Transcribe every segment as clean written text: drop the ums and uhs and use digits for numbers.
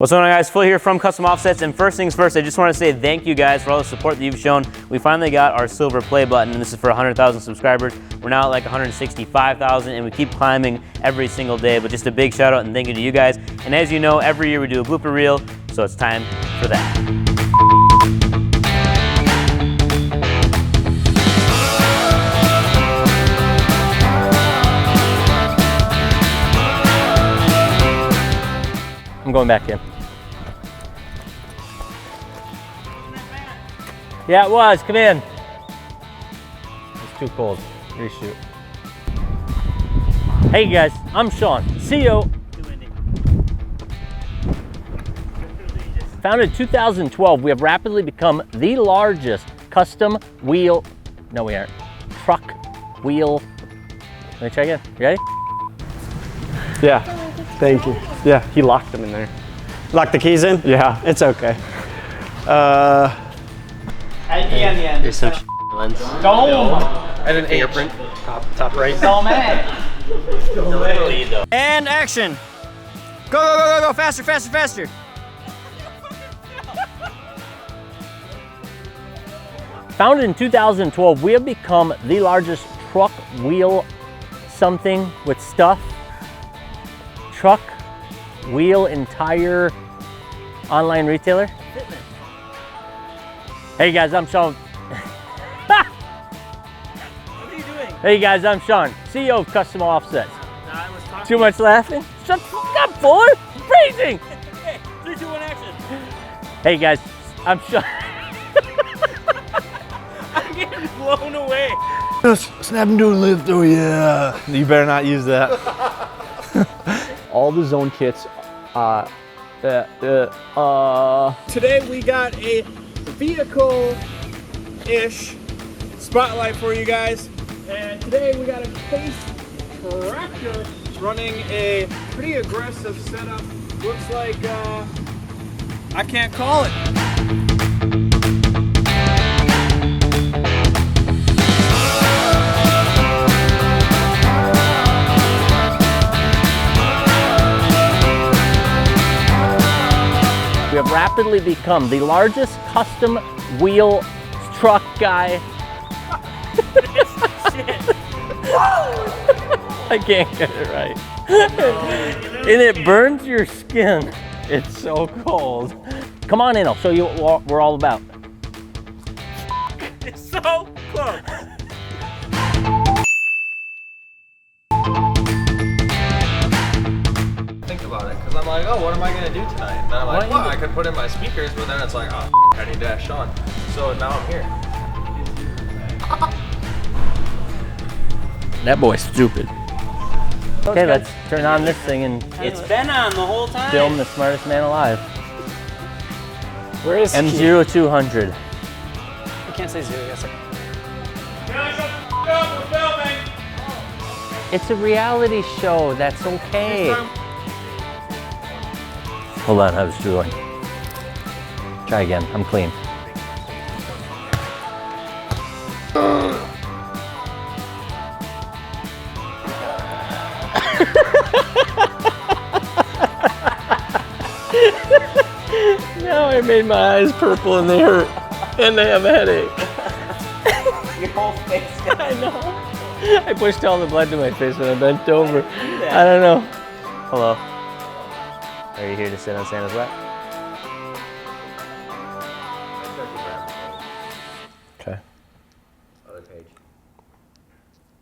What's going on, guys? Phil here from Custom Offsets, and first things first, I just want to say thank you guys for all the support that you've shown. We finally got our silver play button, and this is for 100,000 subscribers. We're now at like 165,000, and we keep climbing every single day, but just a big shout out and thank you to you guys. And as you know, every year we do a blooper reel, so it's time for that. I'm going back in. Yeah, it was. Come in. It's too cold. Reshoot. Hey guys, I'm Sean, CEO. Founded in 2012, we have rapidly become the largest custom wheel. No, we aren't. Truck wheel. Let me try again. You ready? Yeah. Thank you. Yeah, he locked them in there. Lock the keys in? Yeah, it's okay. At the end. There's some lens. Dome! And an fingerprint. Top right. Dome. And action. Go, go, go, go, go. Faster, faster, faster. Founded in 2012, we have become the largest truck wheel something with stuff. Truck, wheel, entire online retailer. Fitness. Hey guys, I'm Sean. What are you doing? Hey guys, I'm Sean, CEO of Custom Offsets. I was talking. Too much laughing? Shut the fuck up, Fuller! Freezing! Okay, 3, 2, 1, action. Hey guys, I'm Sean. I'm getting blown away. Snap and do a lift, oh yeah. You better not use that. All the zone kits, Today we got a vehicle-ish spotlight for you guys. And today we got a Case tractor running a pretty aggressive setup. Looks like, I can't call it. We have rapidly become the largest custom wheel truck guy. I can't get it right. And it burns your skin. It's so cold. Come on in, I'll show you what we're all about. It's so close. Think about it, because I'm like, oh, what am I going to do tonight? And I'm like, well, I could put in my speakers, but then it's like, oh, I need dash on. So now I'm here. That boy's stupid. Okay, let's turn on this thing and It's been on the whole time. film the smartest man alive. Where is M0200. I can't say 0, yes. It's a reality show, that's okay. Hold on, I was drooling. Try again, I'm clean. Now I made my eyes purple and they hurt. And they have a headache. Your whole face. I know. I pushed all the blood to my face when I bent over. I don't know. Hello. Are you here to sit on Santa's lap? Okay. Other page.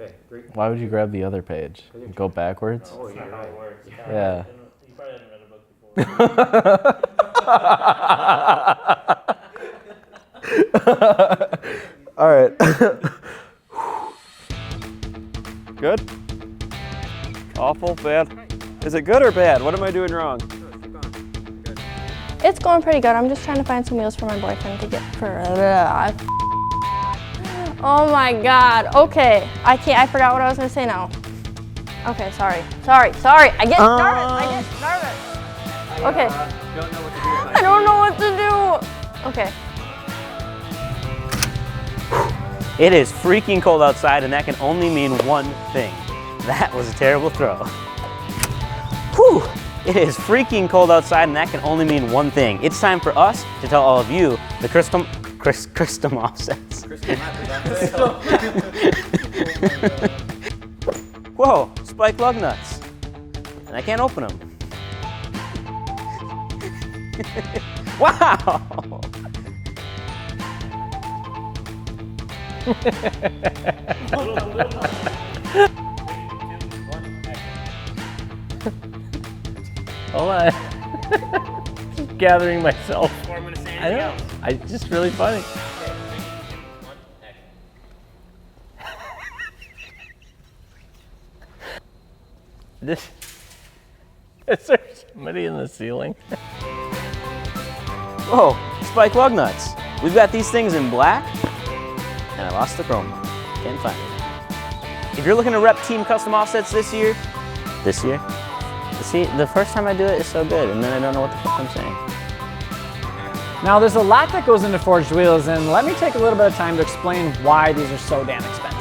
Okay, 3. why would you grab the other page? Go backwards? Oh, you're right. Yeah. You probably haven't read a book before. All right. Good? Awful? Bad? Is it good or bad? What am I doing wrong? It's going pretty good. I'm just trying to find some wheels for my boyfriend to get for. Oh my God. Okay. I forgot what I was gonna say now. Okay. Sorry. I get nervous. Okay. I don't know what to do. Okay. It is freaking cold outside, and that can only mean one thing. That was a terrible throw. Whew. It is freaking cold outside, and that can only mean one thing. It's time for us to tell all of you the custom offsets. Whoa, spike lug nuts. And I can't open them. Wow! Hold on. Just gathering myself. Before I'm gonna say I anything know. else. It's just really funny. Is there somebody in the ceiling? Whoa, spike lug nuts. We've got these things in black, and I lost the chroma. Can't find it. If you're looking to rep Team Custom Offsets this year, see, the first time I do it is so good, and then I don't know what the fuck I'm saying. Now there's a lot that goes into forged wheels, and let me take a little bit of time to explain why these are so damn expensive.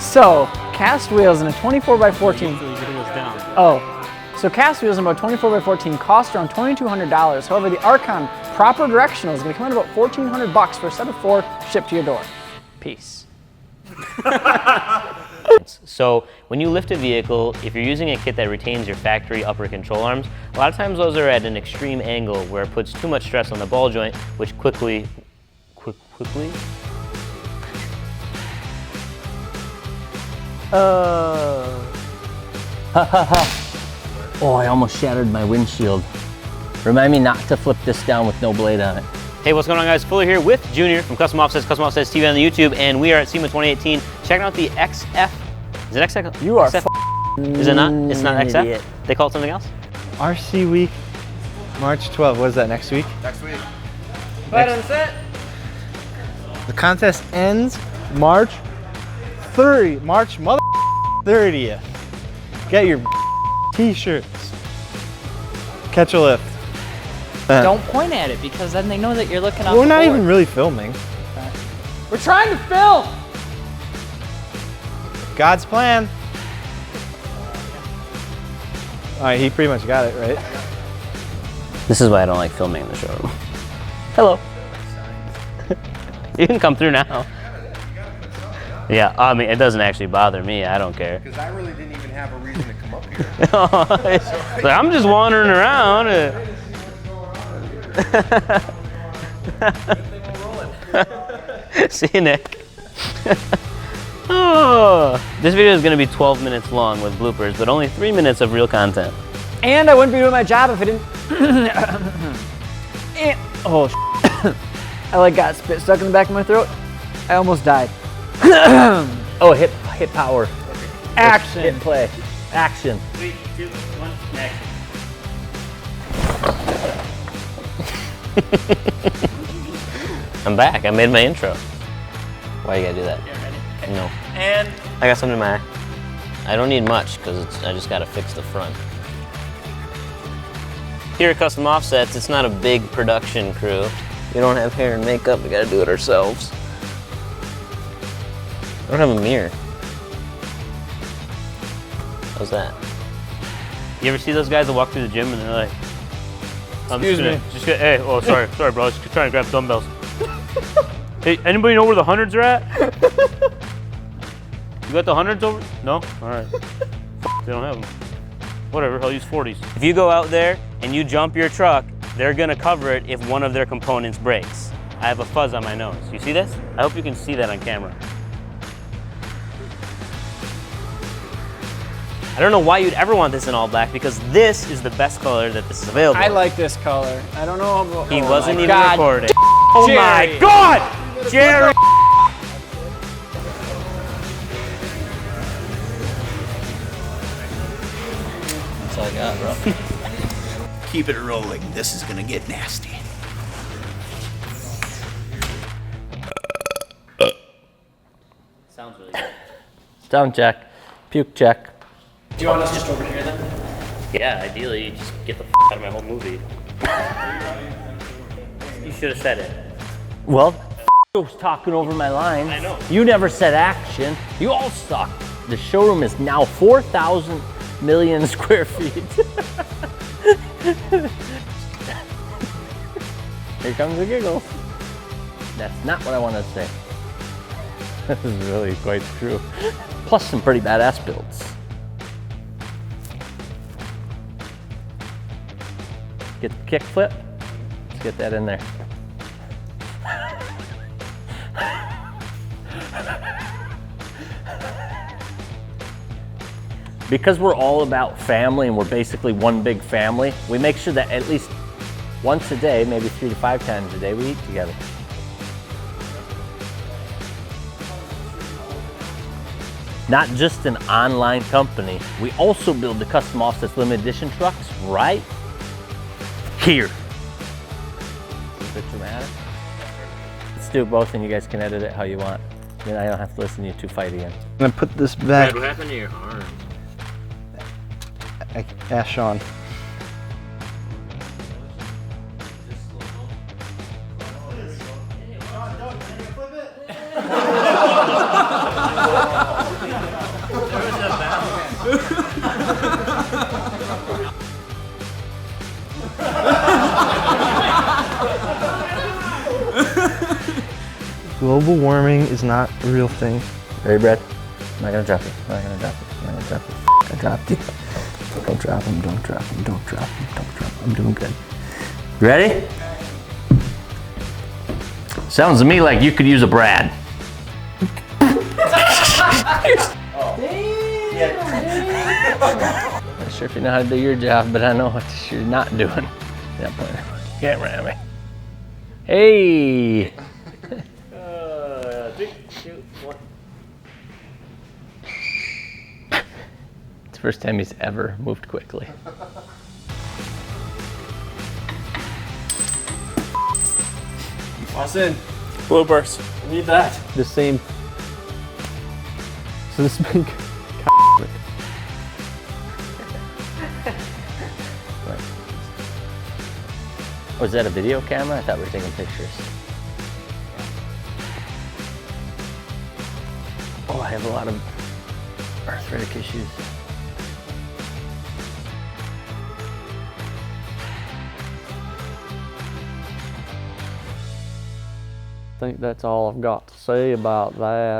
So, cast wheels in a 24x14. So cast wheels in about 24x14 cost around $2,200. However, the Archon proper directional is going to come in about $1,400 for a set of 4 shipped to your door. Peace. So when you lift a vehicle, if you're using a kit that retains your factory upper control arms, a lot of times those are at an extreme angle where it puts too much stress on the ball joint, which quickly? Oh, I almost shattered my windshield. Remind me not to flip this down with no blade on it. Hey, what's going on, guys? Fuller here with Junior from Custom Offsets TV on the YouTube, and we are at SEMA 2018 checking out the XF. Is it XF? You are XF? Is it not? It's not XF? idiot. They call it something else? RC week, March 12th. What is that, next week? Next week. Right on set. The contest ends March 30th. Get your t-shirts. Catch a lift. Don't point at it because then they know that you're looking off We're the not board. even really filming. We're trying to film. God's plan. All right, he pretty much got it, right? This is why I don't like filming in the showroom. Hello. You can come through now. Yeah, I mean, it doesn't actually bother me. I don't care. Because I really didn't even have a reason to come up here. Like, I'm just wandering around. See you, Nick. Oh, this video is going to be 12 minutes long with bloopers, but only 3 minutes of real content. And I wouldn't be doing my job if I didn't. I like got spit stuck in the back of my throat. I almost died. Oh, hit power. Action. Hit play. Action. 3, 2, 1, action. I'm back. I made my intro. Why you gotta do that? No. And I got something in my eye. I don't need much because I just gotta fix the front. Here at Custom Offsets, it's not a big production crew. We don't have hair and makeup. We gotta do it ourselves. I don't have a mirror. How's that? You ever see those guys that walk through the gym and they're like, hey, oh, sorry, bro, I was just trying to grab dumbbells. Hey, anybody know where the hundreds are at? You got the hundreds over? No? All right. They don't have them. Whatever, I'll use 40s. If you go out there and you jump your truck, they're gonna cover it if one of their components breaks. I have a fuzz on my nose. You see this? I hope you can see that on camera. I don't know why you'd ever want this in all black because this is the best color that this is available. I like this color. I don't know. He wasn't even God. recording. Oh my God! Jerry! That's all I got, bro. Keep it rolling. This is gonna get nasty. Sounds really good. Sound check. Puke check. Do you want us just over here then? Yeah, ideally, you just get the out of my whole movie. You should have said it. Well, was talking over my lines. I know. You never said action. You all suck. The showroom is now 4,000 million square feet. Here comes the giggle. That's not what I wanted to say. This is really quite true. Plus some pretty badass builds. Get the kick flip. Let's get that in there. Because we're all about family and we're basically one big family, we make sure that at least once a day, maybe 3 to 5 times a day, we eat together. Not just an online company, we also build the custom offsets limited edition trucks right here. Is it dramatic? Let's do it both and you guys can edit it how you want. Then I don't have to listen to you two fight again. I'm gonna put this back. What happened to your arm? Ask Sean. Global warming is not a real thing. Ready, Brad? I'm not gonna drop it. I'm not gonna drop it. I'm not gonna drop it. I dropped it. Don't drop him, don't drop him, don't drop him, don't drop him. I'm doing good. Ready? Sounds to me like you could use a Brad. Not sure if you know how to do your job, but I know what you're not doing. Yeah, can't ram me. Hey! 3, 2, 1. It's the first time he's ever moved quickly. Toss in. Bloopers. Need that. The same. So this big. Oh, is that a video camera? I thought we were taking pictures. Oh, I have a lot of arthritic issues. I think that's all I've got to say about that.